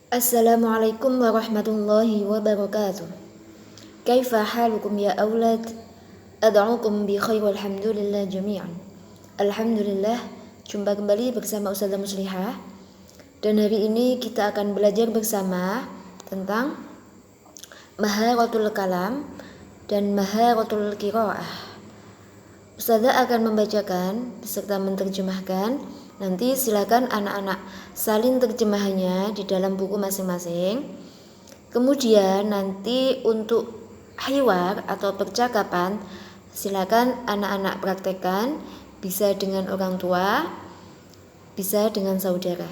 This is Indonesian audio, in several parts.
Assalamualaikum warahmatullahi wabarakatuh. Kaifa halukum ya aulad? Ad'ukum bi khair walhamdulillah jami'an. Alhamdulillah, jumpa kembali bersama Ustazah Muslihah. Dan hari ini kita akan belajar bersama tentang maharatul kalam dan maharatul qiraah. Ustazah akan membacakan beserta menerjemahkan. Nanti silakan anak-anak salin terjemahannya di dalam buku masing-masing. Kemudian nanti untuk hiwar atau percakapan silakan anak-anak praktekkan, bisa dengan orang tua, bisa dengan saudara.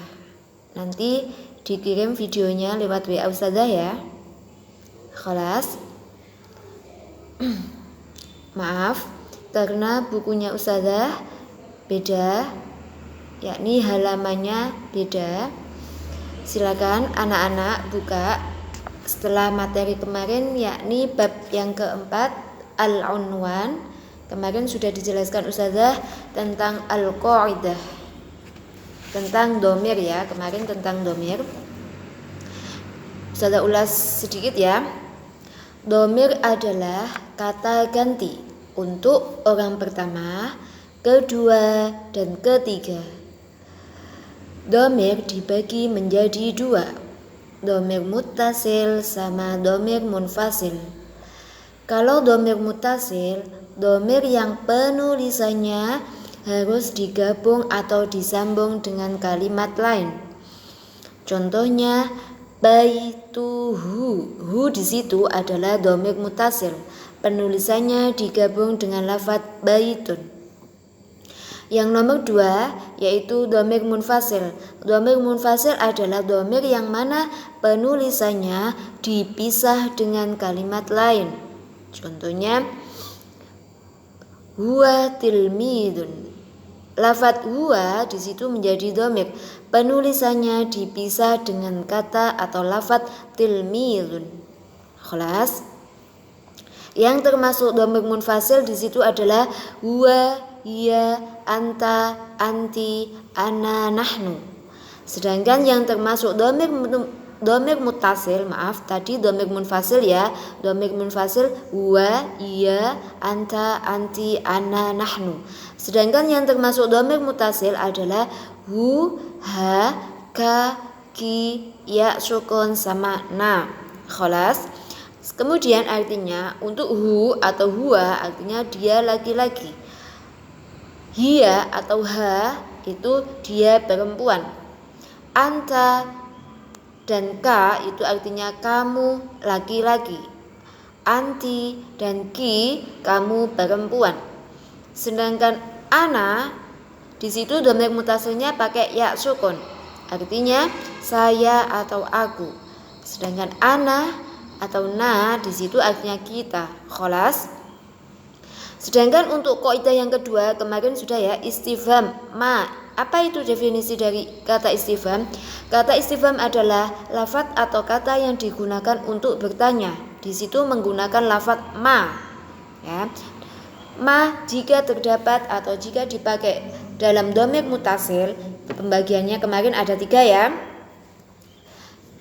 Nanti dikirim videonya lewat WA Ustazah ya. Khalas. Maaf, karena bukunya Ustazah beda, yakni halamannya beda. Silakan anak-anak buka setelah materi kemarin, yakni bab yang keempat, al-unwan. Kemarin sudah dijelaskan Ustazah tentang al-qaidah, tentang domir ya, kemarin tentang domir. Ustazah ulas sedikit ya. Domir adalah kata ganti untuk orang pertama, kedua, dan ketiga. Domir dibagi menjadi dua, domir muttasil sama domir munfasil. Kalau domir muttasil, domir yang penulisannya harus digabung atau disambung dengan kalimat lain. Contohnya baituhu, hu di situ adalah domir muttasil, penulisannya digabung dengan lafaz baitun. Yang nomor dua yaitu domir munfasil. Domir munfasil adalah domir yang mana penulisannya dipisah dengan kalimat lain. Contohnya huwa tilmidun. Lafaz huwa di situ menjadi domir, penulisannya dipisah dengan kata atau lafaz tilmidun. Khalas. Yang termasuk domir munfasil di situ adalah huwa, hiya, anta, anti, ana, nahnu. Sedangkan yang termasuk domir muttasil, tadi domir munfasil ya. Domir munfasil huwa, hiya, anta, anti, ana, nahnu. Sedangkan yang termasuk domir muttasil adalah hu, ha, ka, ki, ya, sukun sama na. Khalas. Kemudian artinya untuk hu atau huwa artinya dia laki-laki. Hiya atau ha itu dia perempuan. Anta dan ka itu artinya kamu laki-laki. Anti dan ki kamu perempuan. Sedangkan ana di situ domir mutasilnya pakai ya sukun. Artinya saya atau aku. Sedangkan ana atau na di situ artinya kita. Khalas. Sedangkan untuk kaidah yang kedua kemarin sudah ya, istifham ma. Apa itu definisi dari kata istifham? Kata istifham adalah lafaz atau kata yang digunakan untuk bertanya. Di situ menggunakan lafaz ma. Ya. Ma jika terdapat atau jika dipakai dalam domir mutasil, pembagiannya kemarin ada 3 ya.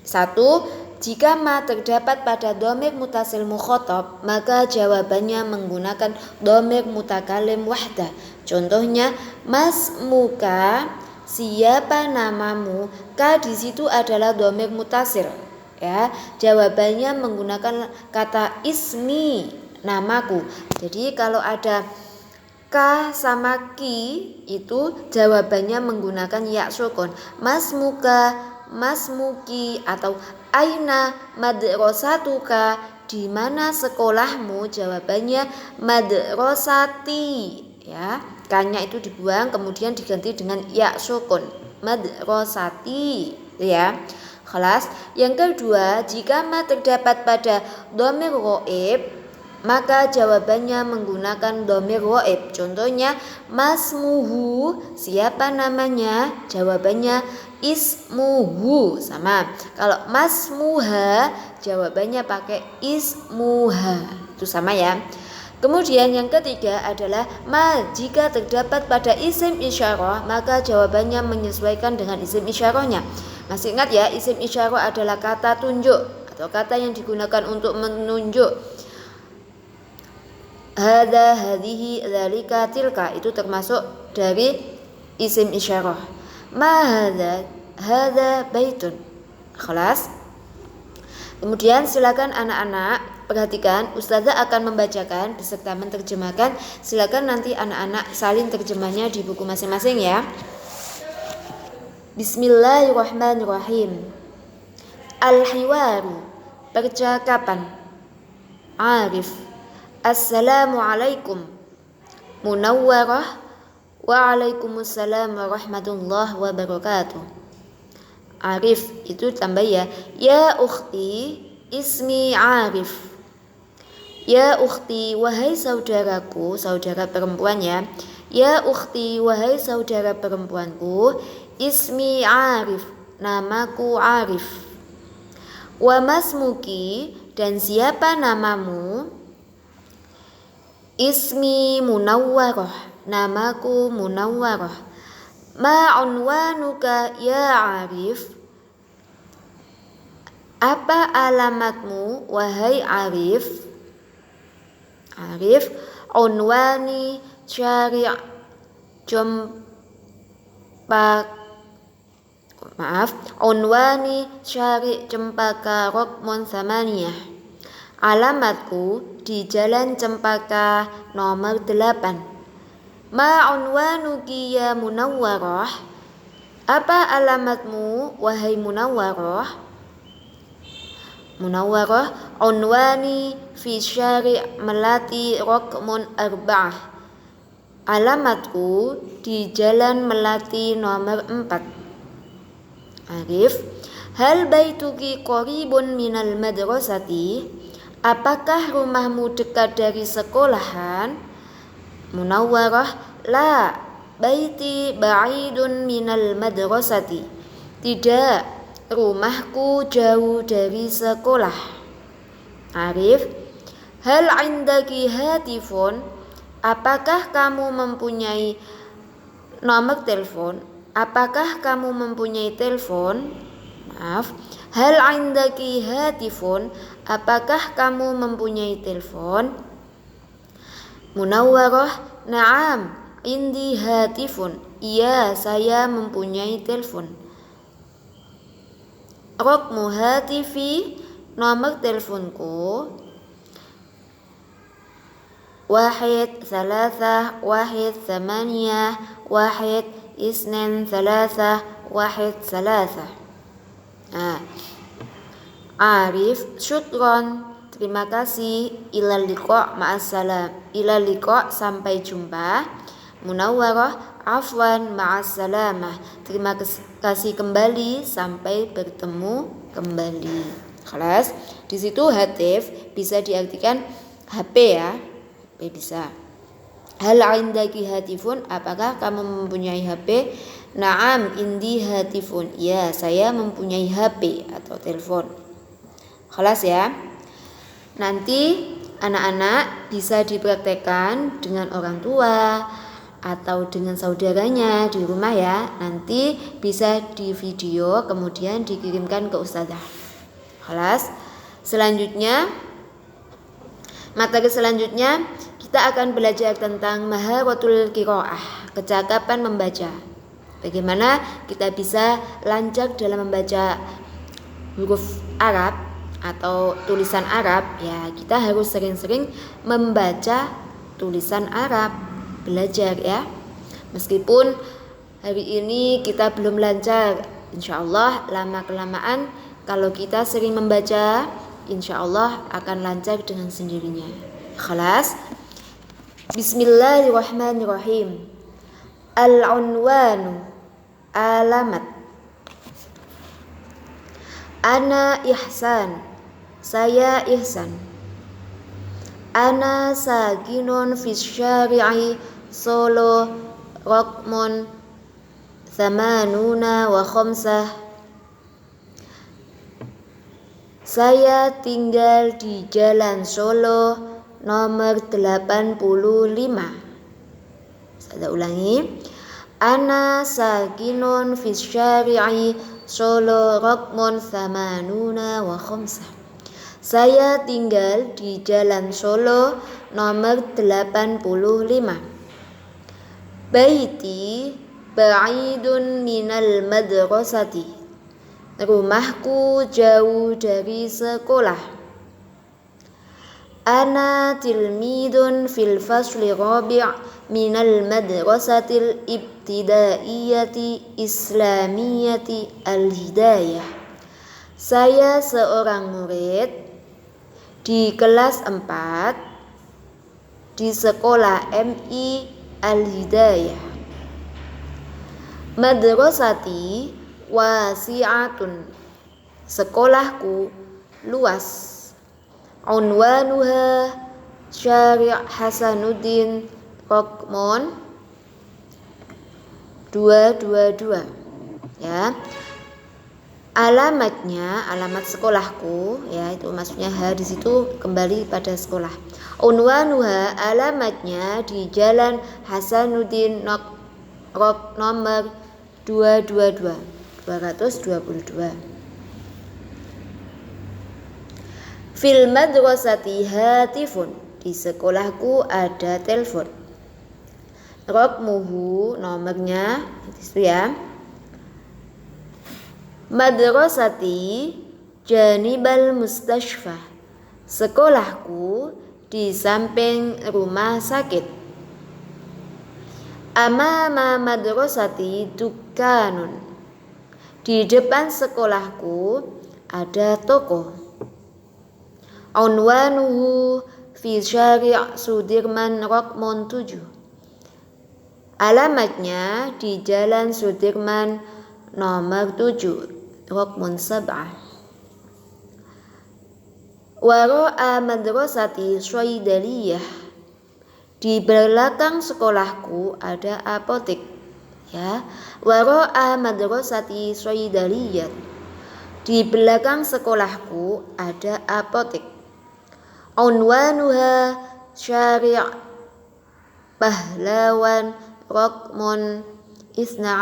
1. Jika ma terdapat pada domir mutasil mukhatab, maka jawabannya menggunakan domir mutakalim wahdah. Contohnya masmuka, siapa namamu. Ka di situ adalah domir mutasil. Ya, jawabannya menggunakan kata ismi, namaku. Jadi kalau ada ka sama ki itu jawabannya menggunakan ya sukun. Masmuka, masmuki, atau aina madrasatuka, di mana sekolahmu, jawabannya madrasati ya. Kanya itu dibuang kemudian diganti dengan ya sukun, madrasati ya. Kelas. Yang kedua, jika ma terdapat pada domir ghaib, maka jawabannya menggunakan domir ghaib. Contohnya masmuhu, siapa namanya, jawabannya ismuhu. Sama. Kalau masmuha, jawabannya pakai ismuha. Itu sama ya. Kemudian yang ketiga adalah ma jika terdapat pada isim isyarah, maka jawabannya menyesuaikan dengan isim isyarahnya. Masih ingat ya, isim isyarah adalah kata tunjuk atau kata yang digunakan untuk menunjuk. Hadza, hadhihi, dzalika, tilka itu termasuk dari isim isyarah. Ma hadza baitun. Khalas. Kemudian silakan anak-anak perhatikan, Ustazah akan membacakan beserta menerjemahkan. Silakan nanti anak-anak salin terjemahnya di buku masing-masing ya. Bismillahirrahmanirrahim. Al-hiwaru, percakapan. Arif, assalamualaikum. Munawwarah, waalaikumsalam warahmatullahi wabarakatuh. Arif itu tambah ya. Ya ukhti, ismi Arif. Ya ukhti, wahai saudaraku, saudara perempuan ya. Ya ukhti, wahai saudara perempuanku, ismi Arif, namaku Arif. Wa masmuki, dan siapa namamu? Ismi Munawwarah, namaku Munawwarah. Ma unwanuka ya Arif, apa alamatmu wahai Arif? Arif, unwani syari' unwani syari' Cempaka Rokmon Samaniyah. Alamatku di Jalan Cempaka nomor 8. Ma unwanuki ya Munawwarah, apa alamatmu wahai Munawwarah? Munawwarah, unwani fi syari' Melati Rokmun 4. Alamatku di Jalan Melati nomor 4. Arif, hal baituki qaribun minal madrasati, apakah rumahmu dekat dari sekolahan? Munawwarah, la, baiti ba'idun minal madrasati, tidak, rumahku jauh dari sekolah. Arif, hal indaki hatifun, apakah kamu mempunyai nomor telepon? Apakah kamu mempunyai telepon? Maaf. Hal indaki hatifun, apakah kamu mempunyai telepon? Munawwarah, na'am, indi hatifun, iya saya mempunyai telepon. Rokmu hatifi, nomor teleponku 1 3 1 8 1 2 3 1 3. Arif, syukron, terima kasih. Ilal liqa, ma'assalam. Ilal liqa, sampai jumpa. Munawwarah, afwan, ma'assalamah. Terima kasih kembali, sampai bertemu kembali. Kelas. Di situ hatif bisa diartikan HP ya. HP bisa. Hal indaki hatifun, apakah kamu mempunyai HP? Naam, indi hatifun. Ya, saya mempunyai HP atau telepon. Kelas ya. Nanti anak-anak bisa dipraktekkan dengan orang tua atau dengan saudaranya di rumah ya. Nanti bisa di video kemudian dikirimkan ke ustazah. Kelas. Selanjutnya, materi selanjutnya kita akan belajar tentang maharatul qiraah, kecakapan membaca. Bagaimana kita bisa lancar dalam membaca huruf Arab atau tulisan Arab ya, kita harus sering-sering membaca tulisan Arab, belajar ya. Meskipun hari ini kita belum lancar, insyaallah lama-kelamaan kalau kita sering membaca, insyaallah akan lancar dengan sendirinya. Khalas. Bismillahirrahmanirrahim. Al-unwanu, alamat. Ana Ihsan, saya Ihsan. Ana sakinun fis syari'i Solo Rokmun 85. Saya tinggal di Jalan Solo nomor 85. Saya ulangi. Ana sakinun fis syari'i Solo Rokmon Samanuna wa Khomsah. Saya tinggal di Jalan Solo nomor 85. Baiti ba'idun minal madrasati. Rumahku jauh dari sekolah. Ana tilmidun fil fasli rabi' minal madrasatil ibtidaiyati islamiyati al-hidayah. Saya seorang murid di kelas 4 di sekolah MI Al-Hidayah. Madrasati wasi'atun. Sekolahku luas. Unwanuha Syari' Hasanuddin Rokmon 222. Ya. Alamat sekolahku, ya itu maksudnya di situ kembali pada sekolah. Unwanuha, alamatnya di Jalan Hasanuddin Rok nomor 222. Fil madrasati hatifun, di sekolahku ada telepon. Rokmuhu, nomornya itu ya. Madrasati janibal mustashfa. Sekolahku di samping rumah sakit. Amama madrasati dukkanun. Di depan sekolahku ada toko. Unwanuhu fi Syari' Sudirman Rokmon 7. Alamatnya di Jalan Sudirman nomor 7. Rokmun 7. Wara'a madrasati syaidaliyah. Di belakang sekolahku ada apotek. Ya, wara'a madrasati syaidaliyah. Di belakang sekolahku ada apotek. Unwanuha Syari' Pahlawan Rokmun 12.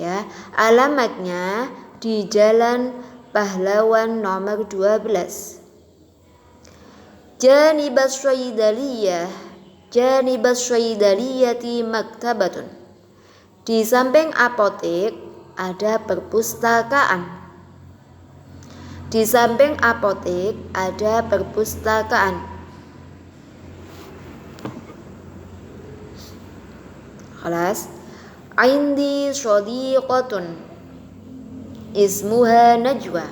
Ya, alamatnya di Jalan Pahlawan nomor 12. Janibas syaidaliyati maktabatun. Di samping apotek ada perpustakaan. Di samping apotek ada perpustakaan. Khalas. Indi shadiqatun ismuha Najwa.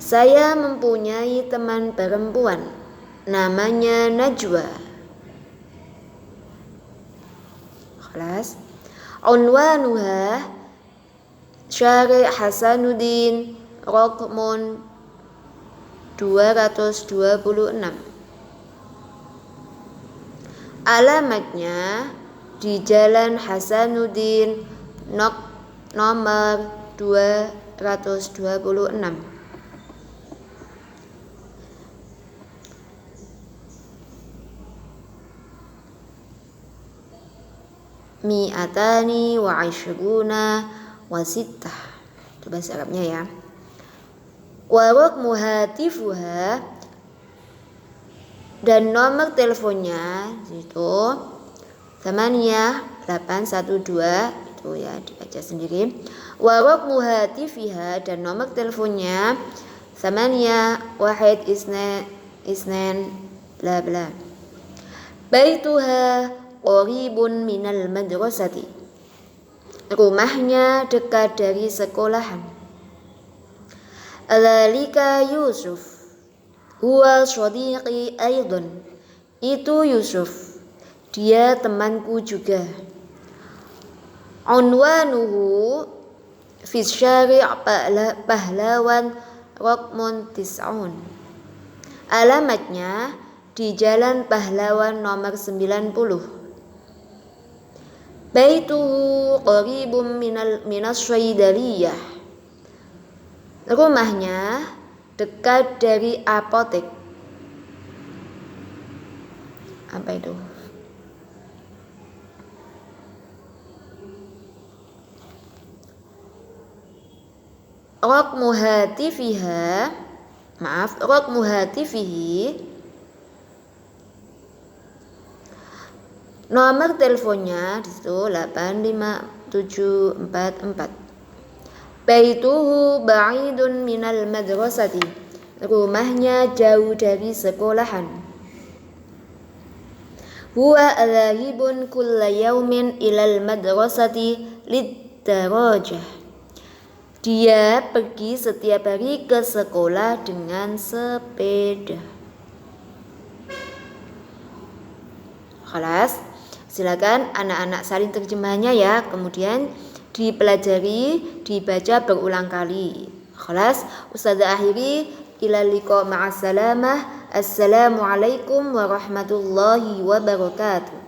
Saya mempunyai teman perempuan namanya Najwa. Khalas. Unwanuha Syari' Hasanuddin Rokmon 226. Alamatnya di Jalan Hasanuddin nomor 226. Mi'atani wa ishruna wa sittah. Itu bahasa Arabnya ya. Wa raqmu hatifuha, dan nomor teleponnya itu 8812, itu ya dibaca sendiri. Wa raqmu hatifiha, dan nomor teleponnya 8112 bla bla. Baituha qaribun minal madrasati. Rumahnya dekat dari sekolahan. Dzalika Yusuf huwa shadiqi aidan. Itu Yusuf, dia temanku juga. Unwanuhu fi Syari' Pahlawan Raqmun 9. Alamatnya di Jalan Pahlawan nomor 90. Baituhu qaribun minas syaidaliyah. Rumahnya dekat dari apotek. Apa itu? Raqmu hatifiha, maaf, raqmu hatifihi, nomor teleponnya di situ 85744. Baituhu ba'idun minal madrasati, rumahnya jauh dari sekolahan. Huwa dhahibun kulla yaumin ilal madrasati lid-darajah, dia pergi setiap hari ke sekolah dengan sepeda. Khalas, silakan anak-anak salin terjemahnya ya, kemudian dipelajari, dibaca berulang kali. Khalas, Ustazah akhiri, ila liqa ma'assalamah. Assalamualaikum warahmatullahi wabarakatuh.